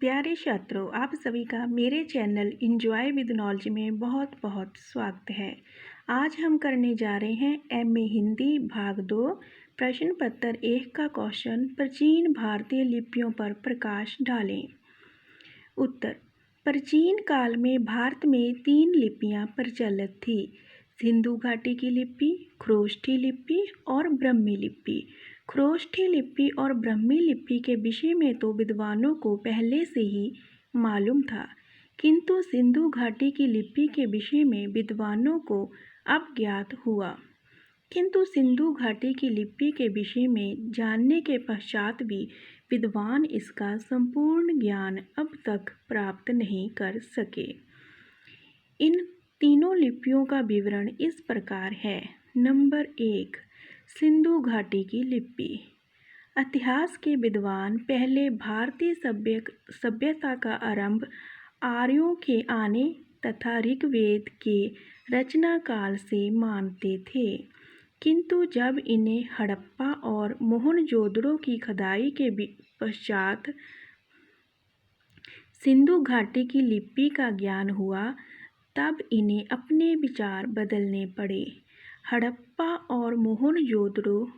प्यारे छात्रों, आप सभी का मेरे चैनल इंजॉय विद नॉलेज में बहुत बहुत स्वागत है। आज हम करने जा रहे हैं एमए हिंदी भाग 2 प्रश्न पत्र 1 का क्वेश्चन प्राचीन भारतीय लिपियों पर प्रकाश डालें। उत्तर। प्राचीन काल में भारत में 3 लिपियां प्रचलित थी। सिंधु घाटी की लिपि, खरोष्ठी लिपि और ब्राह्मी लिपि। खरोष्ठी लिपि और ब्राह्मी लिपि के विषय में तो विद्वानों को पहले से ही मालूम था, किंतु सिंधु घाटी की लिपि के विषय में विद्वानों को अब ज्ञात हुआ। किंतु सिंधु घाटी की लिपि के विषय में जानने के पश्चात भी विद्वान इसका संपूर्ण ज्ञान अब तक प्राप्त नहीं कर सके। इन तीनों लिपियों का विवरण इस प्रकार है। नंबर 1, सिंधु घाटी की लिपि। इतिहास के विद्वान पहले भारतीय सभ्यता का आरंभ आर्यों के आने तथा ऋग्वेद के रचना काल से मानते थे, किंतु जब इन्हें हड़प्पा और मोहनजोदड़ो की खुदाई के पश्चात सिंधु घाटी की लिपि का ज्ञान हुआ, तब इन्हें अपने विचार बदलने पड़े। हड़प्पा और मोहनजोदड़ो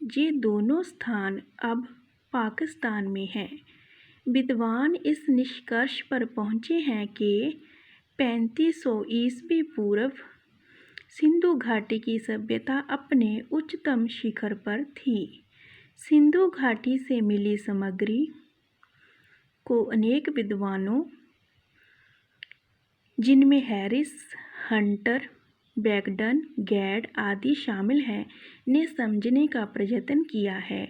ये दोनों स्थान अब पाकिस्तान में हैं। विद्वान इस निष्कर्ष पर पहुँचे हैं कि 3500 ईस्वी पूर्व सिंधु घाटी की सभ्यता अपने उच्चतम शिखर पर थी। सिंधु घाटी से मिली सामग्री को अनेक विद्वानों, जिनमें हैरिस, हंटर, बैगडन, गैड आदि शामिल हैं, ने समझने का प्रयत्न किया है,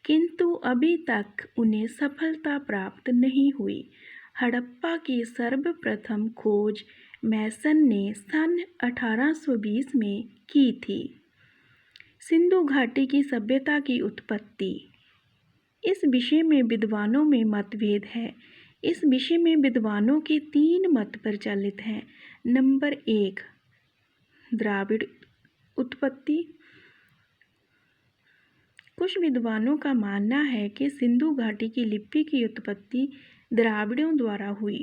किंतु अभी तक उन्हें सफलता प्राप्त नहीं हुई। हड़प्पा की सर्वप्रथम खोज मैसन ने सन 1820 में की थी। सिंधु घाटी की सभ्यता की उत्पत्ति। इस विषय में विद्वानों में मतभेद है। इस विषय में विद्वानों के 3 मत प्रचलित हैं। नंबर 1, द्राविड़ उत्पत्ति। कुछ विद्वानों का मानना है कि सिंधु घाटी की लिपि की उत्पत्ति द्राविड़ों द्वारा हुई।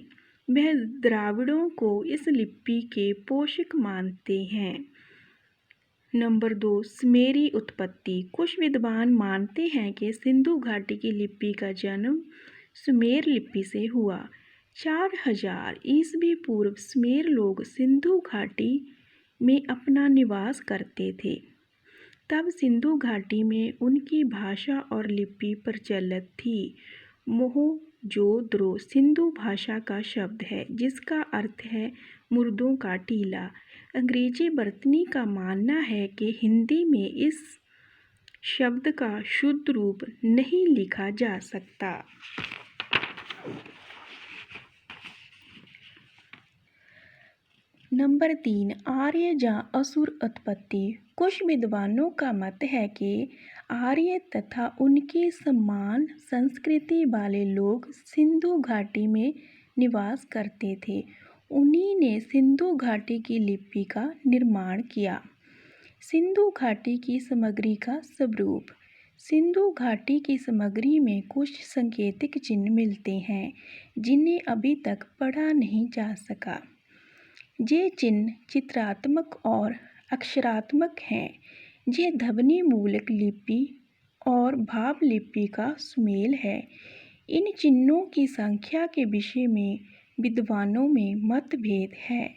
वह द्राविड़ों को इस लिपि के पोषक मानते हैं। नंबर 2, सुमेरी उत्पत्ति। कुछ विद्वान मानते हैं कि सिंधु घाटी की लिपि का जन्म सुमेर लिपि से हुआ। 4000 ईस्वी पूर्व सुमेर लोग सिंधु घाटी में अपना निवास करते थे। तब सिंधु घाटी में उनकी भाषा और लिपि प्रचलित थी। मोहनजोदड़ो सिंधु भाषा का शब्द है, जिसका अर्थ है मुर्दों का टीला। अंग्रेजी वर्तनी का मानना है कि हिंदी में इस शब्द का शुद्ध रूप नहीं लिखा जा सकता। नंबर 3, आर्य या असुर उत्पत्ति। कुछ विद्वानों का मत है कि आर्य तथा उनकी समान संस्कृति वाले लोग सिंधु घाटी में निवास करते थे। उन्हीं ने सिंधु घाटी की लिपि का निर्माण किया। सिंधु घाटी की सामग्री का स्वरूप। सिंधु घाटी की सामग्री में कुछ सांकेतिक चिन्ह मिलते हैं, जिन्हें अभी तक पढ़ा नहीं जा सका। ये चिन्ह चित्रात्मक और अक्षरात्मक हैं। ये ध्वनि मूलक लिपि और भाव लिपि का सुमेल है। इन चिन्हों की संख्या के विषय में विद्वानों में मतभेद है।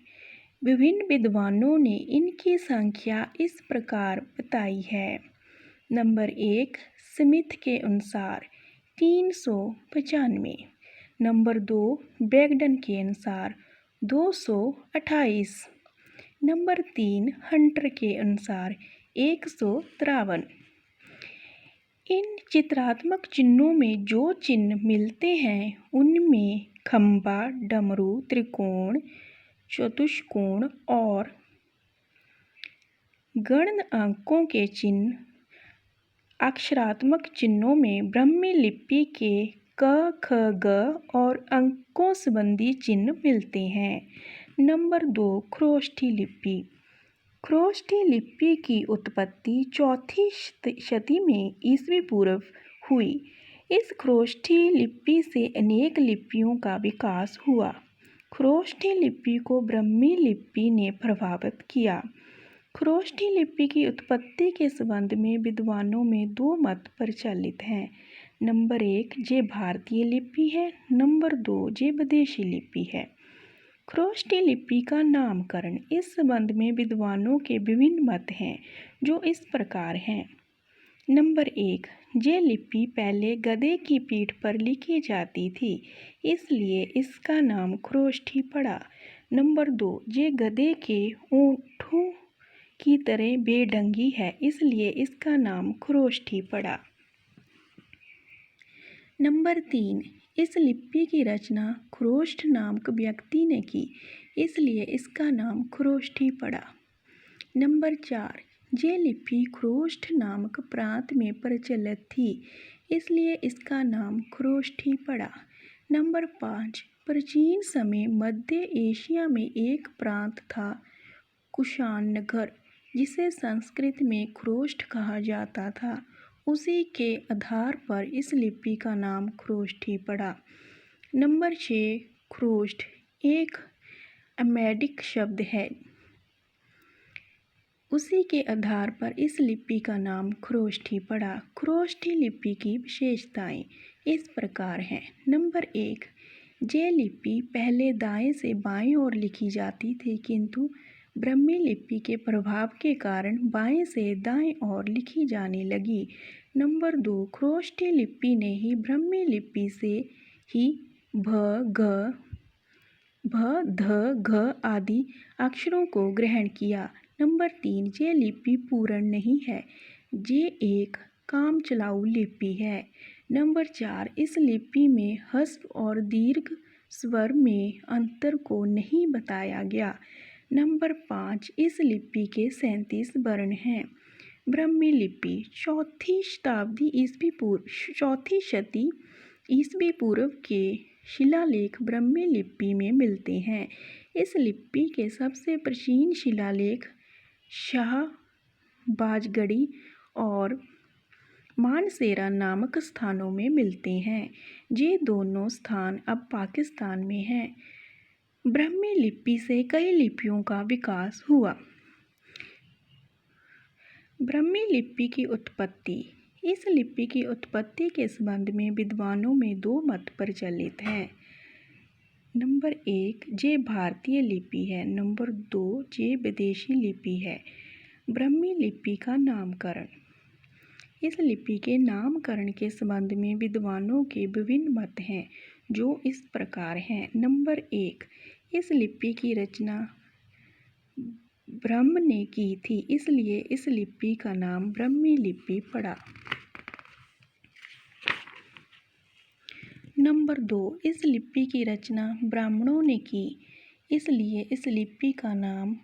विभिन्न विद्वानों ने इनकी संख्या इस प्रकार बताई है। नंबर 1, स्मिथ के अनुसार 395। नंबर 2, बैगडन के अनुसार 228। नंबर 3, हंटर के अनुसार 153। इन चित्रात्मक चिन्हों में जो चिन्ह मिलते हैं, उनमें खंबा, डमरू, त्रिकोण, चतुष्कोण और गण अंकों के चिन्ह। अक्षरात्मक चिन्हों में ब्राह्मी लिपि के क, ख, ग और अंकों संबंधी चिन्ह मिलते हैं। नंबर 2, खरोष्ठी लिपि। खरोष्ठी लिपि की उत्पत्ति 4वीं शती में ईस्वी पूर्व हुई। इस खरोष्ठी लिपि से अनेक लिपियों का विकास हुआ। खरोष्ठी लिपि को ब्राह्मी लिपि ने प्रभावित किया। खरोष्ठी लिपि की उत्पत्ति के संबंध में विद्वानों में दो मत प्रचलित हैं। नंबर 1, ये भारतीय लिपि है। नंबर 2, ये विदेशी लिपि है। खरोष्ठी लिपि का नामकरण, इस संबंध में विद्वानों के विभिन्न मत हैं, जो इस प्रकार हैं। नंबर 1, ये लिपि पहले गधे की पीठ पर लिखी जाती थी, इसलिए इसका नाम खरोष्ठी पड़ा। नंबर 2, ये गधे के ओंठों की तरह बेढंगी है, इसलिए इसका नाम खरोष्ठी पड़ा। नंबर 3, इस लिपि की रचना खरोष्ठ नामक व्यक्ति ने की, इसलिए इसका नाम खरोष्ठी पड़ा। नंबर 4, ये लिपि खरोष्ठ नामक प्रांत में प्रचलित थी, इसलिए इसका नाम खरोष्ठी पड़ा। नंबर 5, प्राचीन समय मध्य एशिया में एक प्रांत था कुशाननगर, जिसे संस्कृत में खरोष्ठ कहा जाता था। उसी के आधार पर इस लिपि का नाम खरोष्ठी पड़ा। नंबर 6, खरोष्ठ एक अमेडिक शब्द है। उसी के आधार पर इस लिपि का नाम खरोष्ठी पड़ा। खरोष्ठी लिपि की विशेषताएं इस प्रकार हैं। नंबर 1, ये लिपि पहले दाएं से बाएं ओर लिखी जाती थी, किंतु ब्राह्मी लिपि के प्रभाव के कारण बाएं से दाएं ओर लिखी जाने लगी। नंबर 2, खरोष्ठी लिपि ने ही ब्राह्मी लिपि से ही भ, ध, घ आदि अक्षरों को ग्रहण किया। नंबर 3, ये लिपि पूर्ण नहीं है, ये एक काम चलाऊ लिपि है। नंबर 4, इस लिपि में ह्रस्व और दीर्घ स्वर में अंतर को नहीं बताया गया। नंबर 5, इस लिपि के 37 वर्ण हैं। ब्राह्मी लिपि चौथी शती ईस्वी पूर्व के शिलालेख ब्राह्मी लिपि में मिलते हैं। इस लिपि के सबसे प्राचीन शिलालेख शाहबाजगढ़ी और मानसेरा नामक स्थानों में मिलते हैं। ये दोनों स्थान अब पाकिस्तान में हैं। ब्राह्मी लिपि से कई लिपियों का विकास हुआ। ब्राह्मी लिपि की उत्पत्ति, इस लिपि की उत्पत्ति के संबंध में विद्वानों में दो मत प्रचलित हैं। नंबर 1, ये भारतीय लिपि है। नंबर 2, ये विदेशी लिपि है। ब्राह्मी लिपि का नामकरण, इस लिपि के नामकरण के संबंध में विद्वानों के विभिन्न मत हैं, जो इस प्रकार हैं। नंबर 1, इस लिपि की रचना ब्रह्म ने की थी, इसलिए इस लिपि का नाम ब्राह्मी लिपि पड़ा। नंबर 2, इस लिपि की रचना ब्राह्मणों ने की, इसलिए इस लिपि का नाम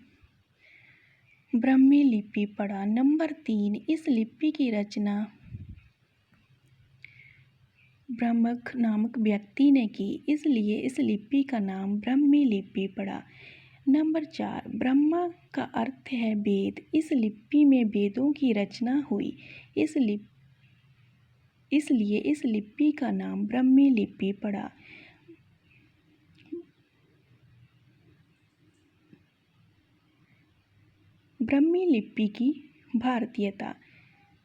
ब्राह्मी लिपि पड़ा। नंबर 3, इस लिपि की रचना ब्रह्मक नामक व्यक्ति ने की, इसलिए इस लिपि का नाम ब्राह्मी लिपि पड़ा। नंबर 4, ब्रह्मा का अर्थ है वेद, इस लिपि में वेदों की रचना हुई, इसलिए इस लिपि का नाम ब्राह्मी लिपि पड़ा। ब्राह्मी लिपि की भारतीयता,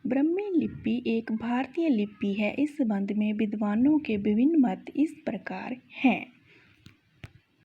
ब्राह्मी लिपि एक भारतीय लिपि है। इस संबंध में विद्वानों के विभिन्न मत इस प्रकार हैं।